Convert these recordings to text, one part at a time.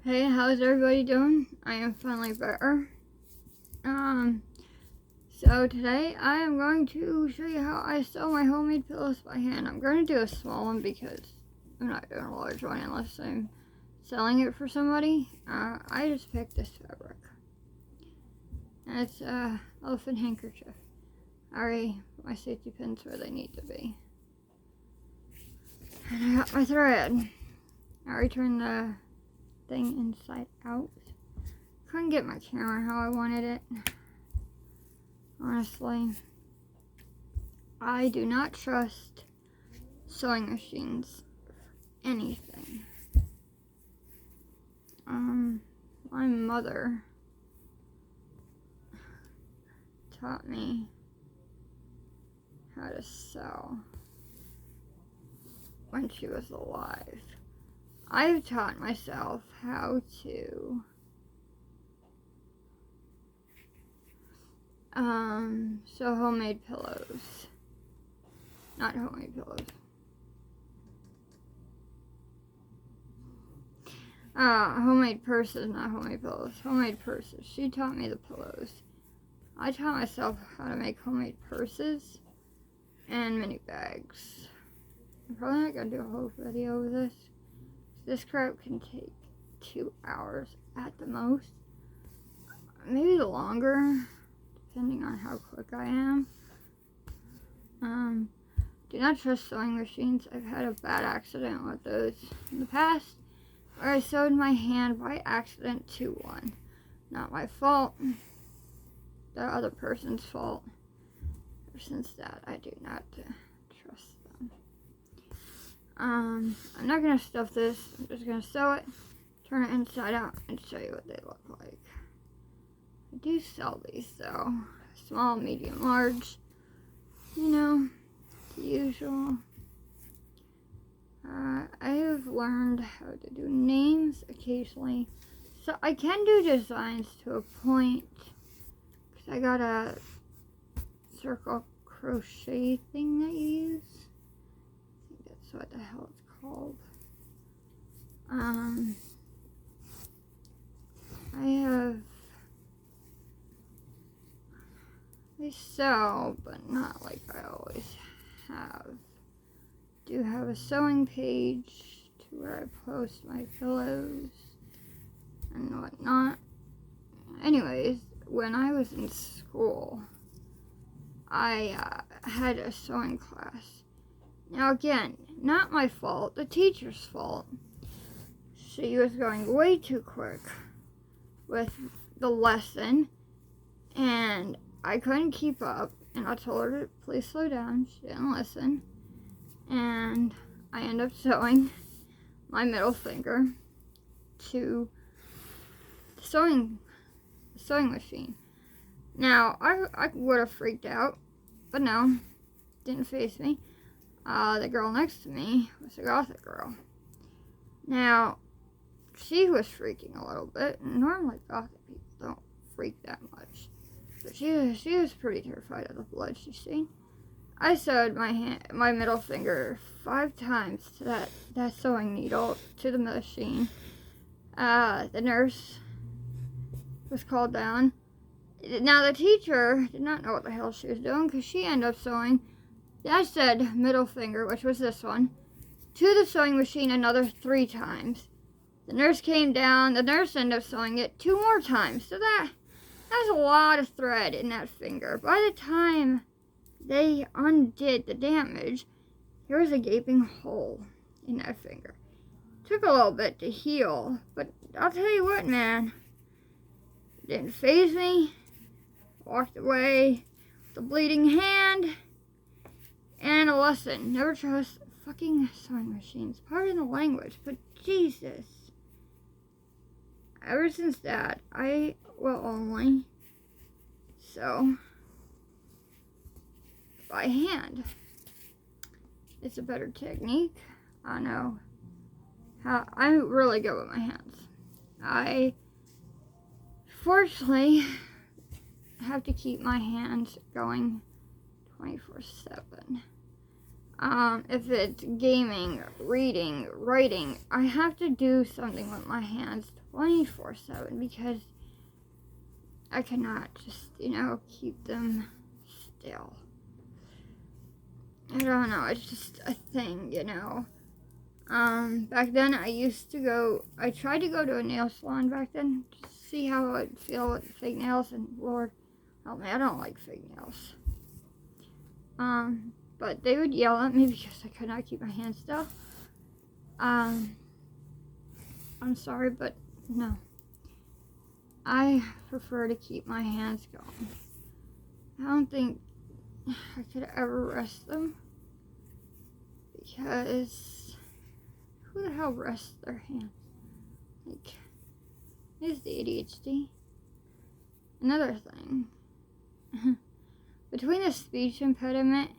Hey, how's everybody doing? I am finally better. So today I am going to show you how I sew my homemade pillows by hand. I'm going to do a small one because I'm not doing a large one unless I'm selling it for somebody. I just picked this fabric. And it's elephant handkerchief. I already put my safety pins where they need to be. And I got my thread. I already turned the thing inside out. Couldn't get my camera how I wanted it. Honestly, I do not trust sewing machines for anything. My mother taught me how to sew when she was alive. I've taught myself how to sew homemade pillows. Not homemade pillows. Homemade purses, not homemade pillows. Homemade purses. She taught me the pillows. I taught myself how to make homemade purses and mini bags. I'm probably not gonna do a whole video of this. This crap can take 2 hours at the most. Maybe longer, depending on how quick I am. Do not trust sewing machines. I've had a bad accident with those in the past, where I sewed my hand by accident to one. Not my fault. The other person's fault. Ever since that, I do not trust them. I'm not gonna stuff this. I'm just gonna sew it, turn it inside out, and show you what they look like. I do sell these though. Small, medium, large. You know, the usual. I have learned how to do names occasionally. So I can do designs to a point. Because I got a circle crochet thing that you use. I think that's what the hell it's called. I sew, but not like I always have. Do have a sewing page to where I post my pillows and whatnot. Anyways, when I was in school, I had a sewing class. Now again, not my fault, the teacher's fault. She was going way too quick with the lesson, and I couldn't keep up, and I told her to please slow down. She didn't listen, and I ended up sewing my middle finger to the sewing machine. Now, I would have freaked out, but no, didn't faze me. The girl next to me was a gothic girl. Now, she was freaking a little bit, and normally gothic people don't freak that much. But she was pretty terrified of the blood she's seen. I sewed my middle finger 5 times to that sewing needle to the machine. The nurse was called down. Now the teacher did not know what the hell she was doing because she ended up sewing that said middle finger, which was this one, to the sewing machine another 3 times. The nurse came down. The nurse ended up sewing it 2 more times. So that's a lot of thread in that finger. By the time they undid the damage, there was a gaping hole in that finger. Took a little bit to heal, but I'll tell you what, man. It didn't faze me. Walked away with a bleeding hand. And a lesson. Never trust fucking sewing machines. Pardon the language, but Jesus. Ever since that, I will only sew by hand. It's a better technique. I know how I'm really good with my hands. I fortunately have to keep my hands going 24/7. If it's gaming, reading, writing, I have to do something with my hands 24/7 because I cannot just, keep them still. I don't know, it's just a thing, Back then I tried to go to a nail salon back then to see how I'd feel with fake nails, and Lord help me, I don't like fake nails. But they would yell at me because I could not keep my hands still. I'm sorry, but no. I prefer to keep my hands going. I don't think I could ever rest them because who the hell rests their hands? Like, is the ADHD. Another thing. Between the speech impediment,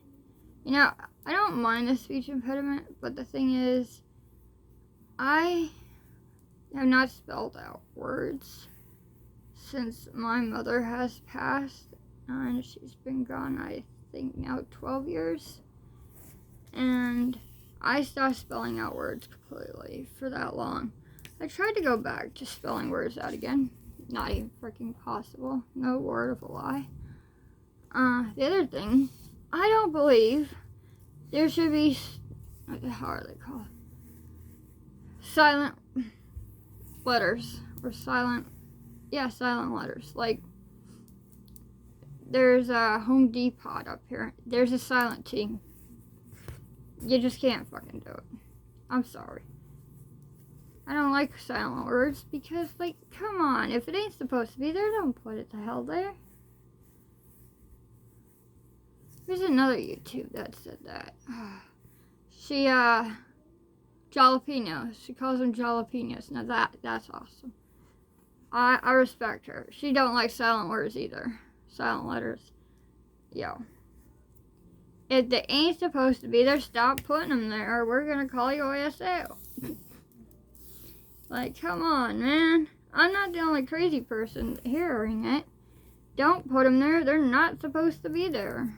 I don't mind the speech impediment, but the thing is, I have not spelled out words since my mother has passed, and she's been gone, I think, now 12 years. And I stopped spelling out words completely for that long. I tried to go back to spelling words out again. Not even freaking possible. No word of a lie. The other thing, I don't believe there should be, how are they called? Silent letters. Or silent letters. Like, there's a Home Depot up here. There's a silent T. You just can't fucking do it. I'm sorry. I don't like silent words because, like, come on. If it ain't supposed to be there, don't put it the hell there. There's another YouTube that said that. She, jalapenos. She calls them jalapenos. Now that's awesome. I respect her. She don't like silent words either. Silent letters. Yo. If they ain't supposed to be there, stop putting them there or we're gonna call you ASL. Like, come on, man. I'm not the only crazy person hearing it. Don't put them there. They're not supposed to be there.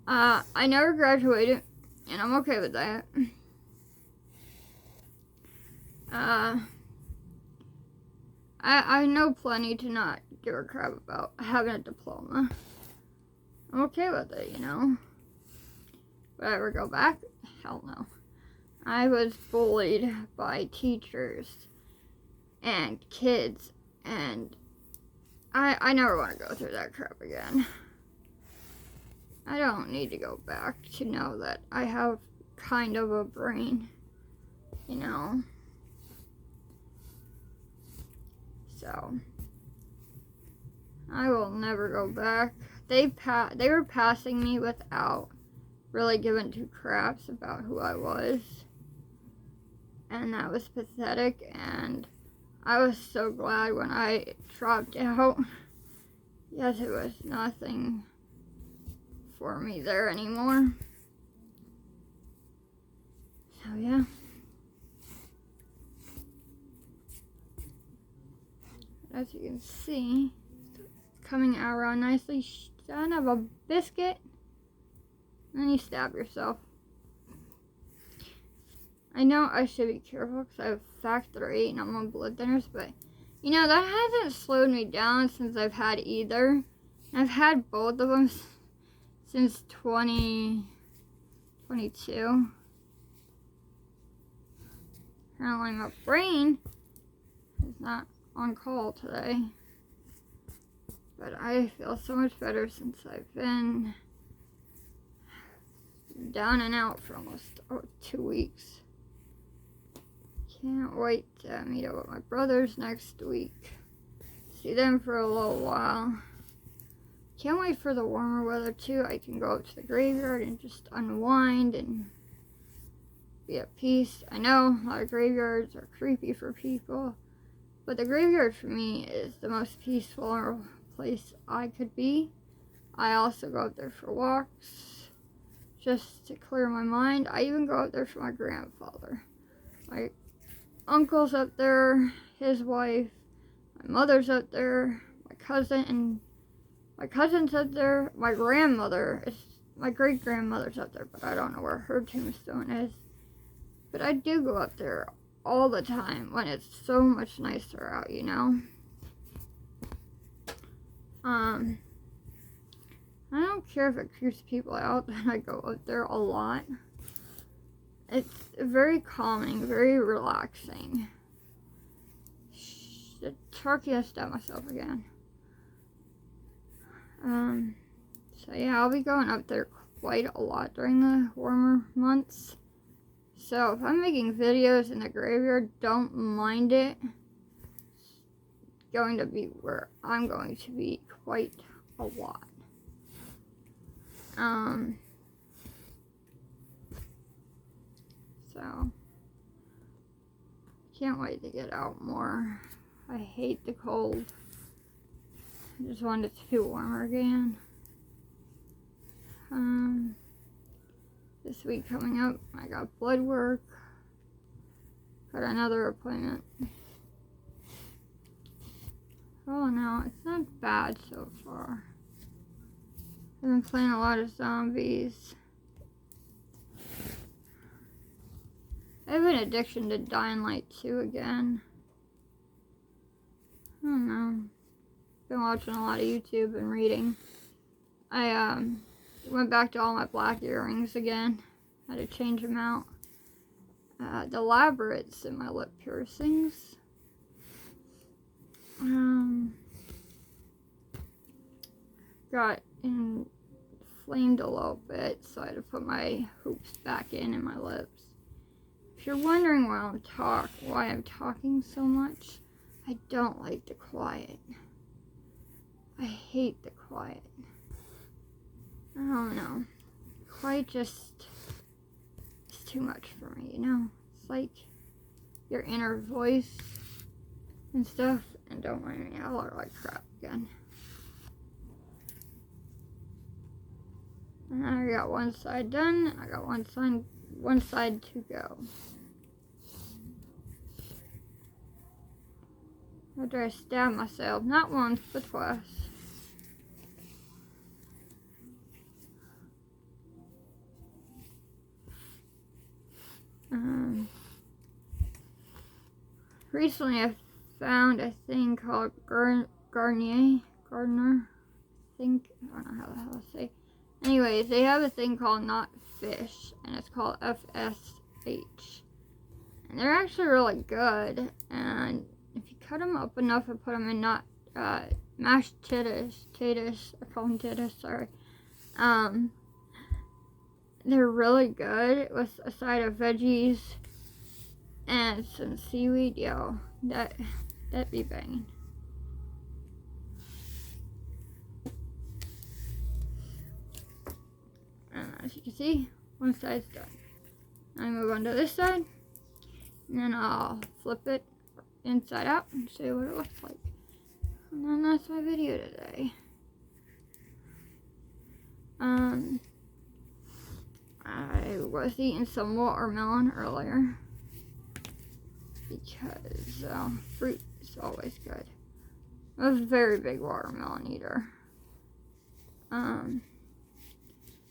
I never graduated, and I'm okay with that. I know plenty to not give a crap about having a diploma. I'm okay with it, Would I ever go back? Hell no. I was bullied by teachers and kids, and I never want to go through that crap again. I don't need to go back to know that I have kind of a brain, So, I will never go back. They were passing me without really giving two craps about who I was. And that was pathetic, and I was so glad when I dropped out. Yes, it was nothing for me there anymore. So yeah. As you can see, it's coming out around nicely. Son of a biscuit. And you stab yourself. I know I should be careful because I have factor 8 and I'm on blood thinners, but that hasn't slowed me down since I've had either. I've had both of them since 2022. Apparently my brain is not on call today. But I feel so much better since I've been down and out for almost 2 weeks. Can't wait to meet up with my brothers next week. See them for a little while. Can't wait for the warmer weather too. I can go up to the graveyard and just unwind and be at peace. I know a lot of graveyards are creepy for people, but the graveyard for me is the most peaceful place I could be. I also go up there for walks just to clear my mind. I even go up there for my grandfather. My uncle's up there, his wife, my mother's up there, my cousin's up there, my grandmother is my great-grandmother's up there, but I don't know where her tombstone is. But I do go up there all the time when it's so much nicer out, you know? I don't care if it creeps people out that I go up there a lot. It's very calming, very relaxing. The turkey, I stabbed myself again. So yeah, I'll be going up there quite a lot during the warmer months. So if I'm making videos in the graveyard, don't mind it. It's going to be where I'm going to be quite a lot. So can't wait to get out more. I hate the cold. I just want it to be warmer again. This week coming up, I got blood work. Got another appointment. Oh no, it's not bad so far. I've been playing a lot of zombies. I have an addiction to Dying Light 2 again. I don't know. Been watching a lot of YouTube and reading. I went back to all my black earrings again. Had to change them out. The labyrinths in my lip piercings. Got inflamed a little bit, so I had to put my hoops back in my lips. If you're wondering why I'm talking so much, I don't like the quiet. I hate the quiet. I don't know. Quiet just is too much for me, you know? It's like your inner voice and stuff. And don't mind me, I look like crap again. And I got one side done. I got one side to go. After I stabbed myself, not once, but twice. Recently I found a thing called Gardner, I think, I don't know how the hell to say. Anyways, they have a thing called Not Fish, and it's called FSH. And they're actually really good, and if you cut them up enough and put them in mashed taters, I call them taters, sorry. They're really good with a side of veggies and some seaweed. Yo, that'd be banging. As you can see, one side's done. I move on to this side, and then I'll flip it inside out and show you what it looks like. And then that's my video today. I was eating some watermelon earlier because fruit is always good. I was a very big watermelon eater.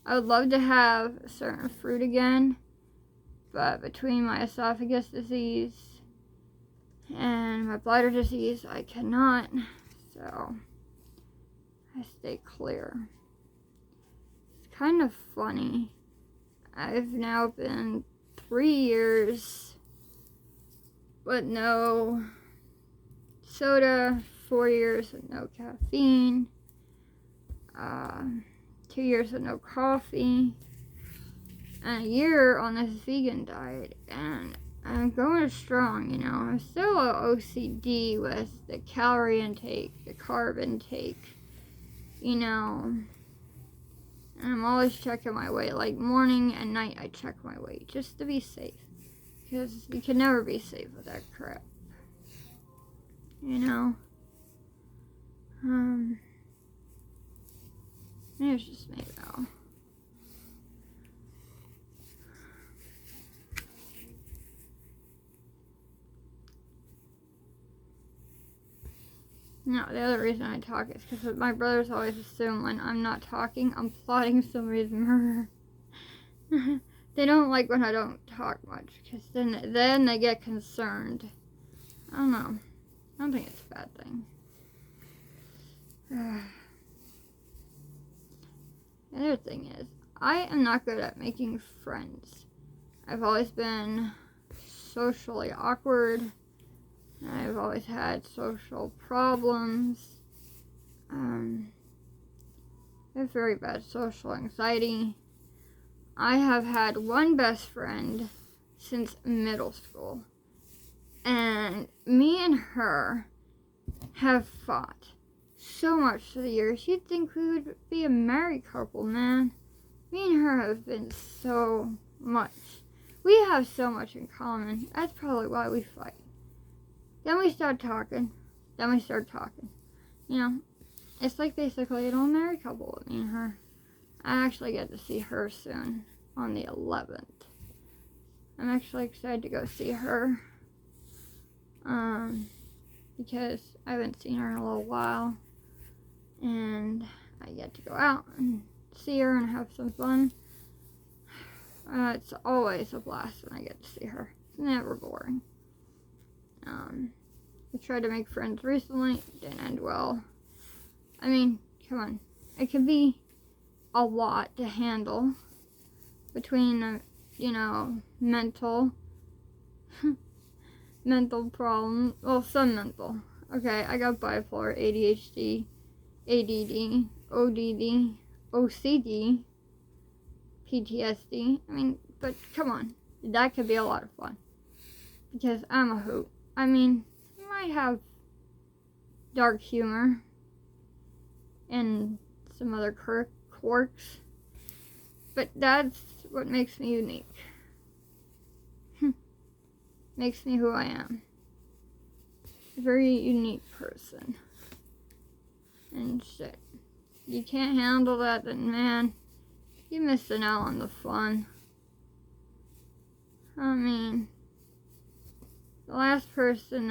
I would love to have a certain fruit again, but between my esophagus disease and my bladder disease, I cannot, so I stay clear. It's kind of funny. I've now been 3 years with no soda, 4 years with no caffeine, 2 years with no coffee, and a year on this vegan diet, and I'm going strong, you know. I'm still OCD with the calorie intake, the carb intake, you know. And I'm always checking my weight, like morning and night I check my weight, just to be safe. Because you can never be safe with that crap. You know? Maybe it's just me though. No, the other reason I talk is because my brothers always assume when I'm not talking, I'm plotting somebody's murder. They don't like when I don't talk much, because then they get concerned. I don't know. I don't think it's a bad thing. The other thing is, I am not good at making friends. I've always been socially awkward. I've always had social problems. I have very bad social anxiety. I have had one best friend since middle school. And me and her have fought so much through the years. You'd think we would be a married couple, man. Me and her have been so much. We have so much in common. That's probably why we fight. Then we start talking. You know, it's like basically a married couple with me and her. I actually get to see her soon on the 11th. I'm actually excited to go see her. Because I haven't seen her in a little while. And I get to go out and see her and have some fun. It's always a blast when I get to see her. It's never boring. I tried to make friends recently. Didn't end well. I mean, come on. It can be a lot to handle between, mental problems. Well, some mental. Okay, I got bipolar, ADHD, ADD, ODD, OCD, PTSD. I mean, but come on. That could be a lot of fun. Because I'm a hoot. I mean, I might have dark humor and some other quirks. But that's what makes me unique. Makes me who I am. A very unique person. And shit. You can't handle that, then man, you're missing out on the fun. I mean, the last person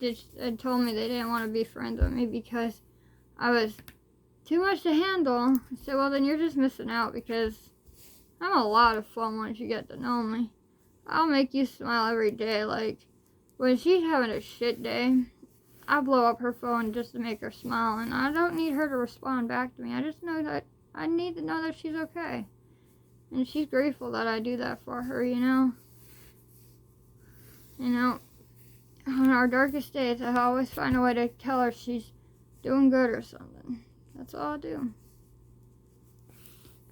that told me they didn't want to be friends with me because I was too much to handle. I said, well, then you're just missing out because I'm a lot of fun once you get to know me. I'll make you smile every day. Like, when she's having a shit day, I blow up her phone just to make her smile, and I don't need her to respond back to me. I just know that I need to know that she's okay. And she's grateful that I do that for her, you know? On our darkest days, I always find a way to tell her she's doing good or something. That's all I do.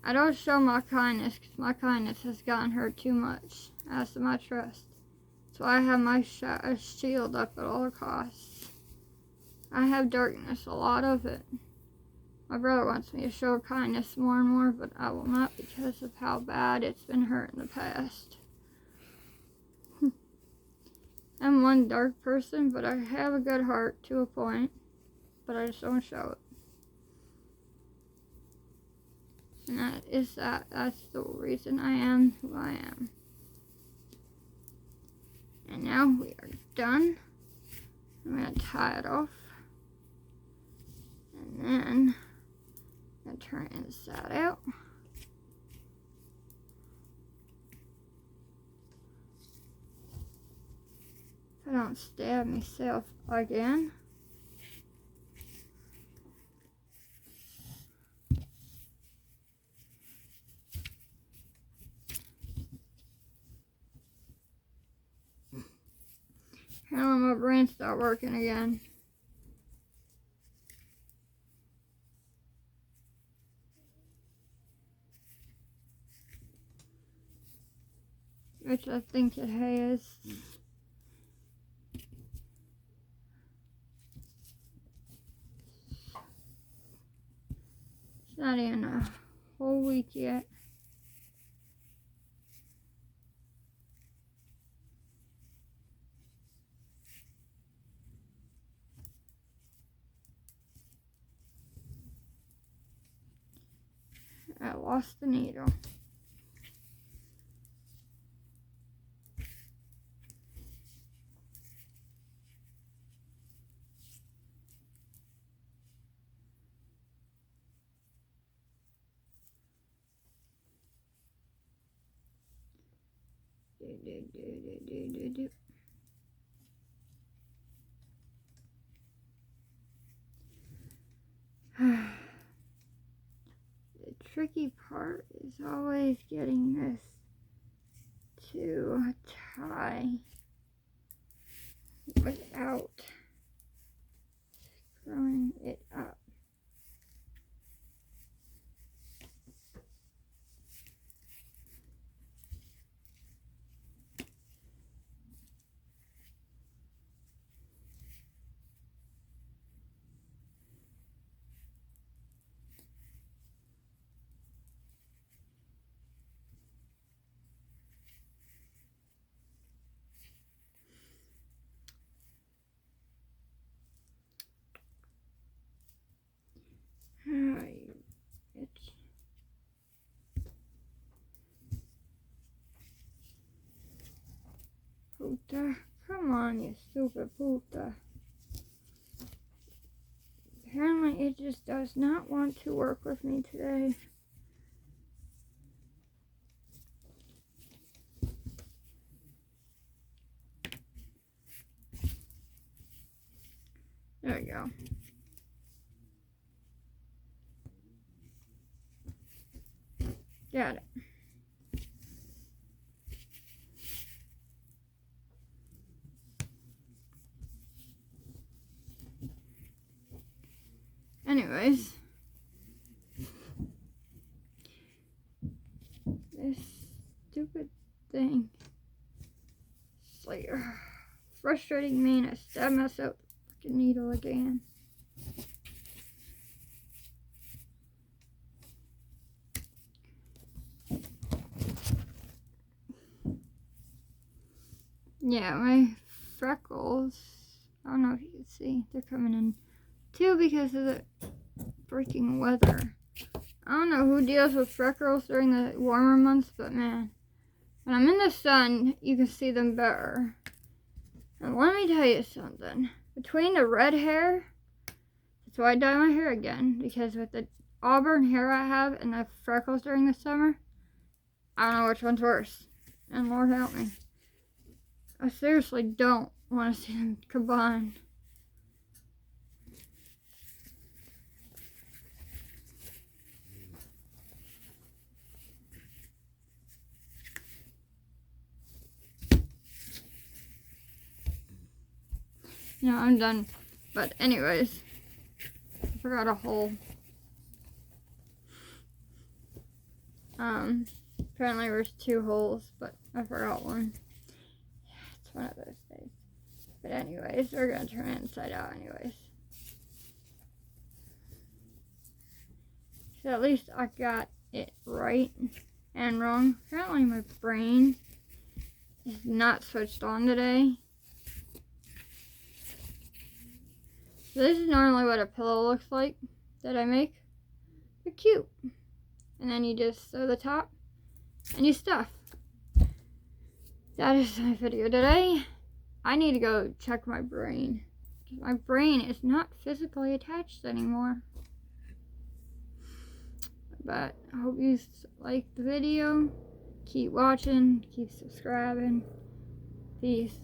I don't show my kindness because my kindness has gotten her too much. As to my trust. So I have my shield up at all costs. I have darkness, a lot of it. My brother wants me to show kindness more and more, but I will not because of how bad it's been hurt in the past. I'm one dark person, but I have a good heart to a point, but I just don't show it. And that's the reason I am who I am. And now we are done. I'm going to tie it off. And then I'm going to turn it inside out. If I don't stab myself again. Now my brain start working again. Which I think it has. It's not even a whole week yet. I lost the needle. The tricky part is always getting this to tie without screwing it up. It's puta. Come on, you stupid puta. Apparently it just does not want to work with me today. There we go. Got it. Anyways, this stupid thing, it's like frustrating me, and I stab myself with the needle again. Yeah, my freckles, I don't know if you can see, they're coming in too because of the freaking weather. I don't know who deals with freckles during the warmer months, but man, when I'm in the sun, you can see them better. And let me tell you something. Between the red hair, that's why I dye my hair again, because with the auburn hair I have and the freckles during the summer, I don't know which one's worse. And Lord help me. I seriously don't want to see them combine. No, I'm done. But anyways, I forgot a hole. Apparently there's 2 holes, but I forgot one. It's one of those days. But anyways, we're gonna turn it inside out anyways. So at least I got it right and wrong. Apparently my brain is not switched on today. So this is normally what a pillow looks like that I make. They're cute. And then you just sew the top and you stuff. That is my video today. I need to go check my brain. My brain is not physically attached anymore. But I hope you like the video. Keep watching. Keep subscribing. Peace.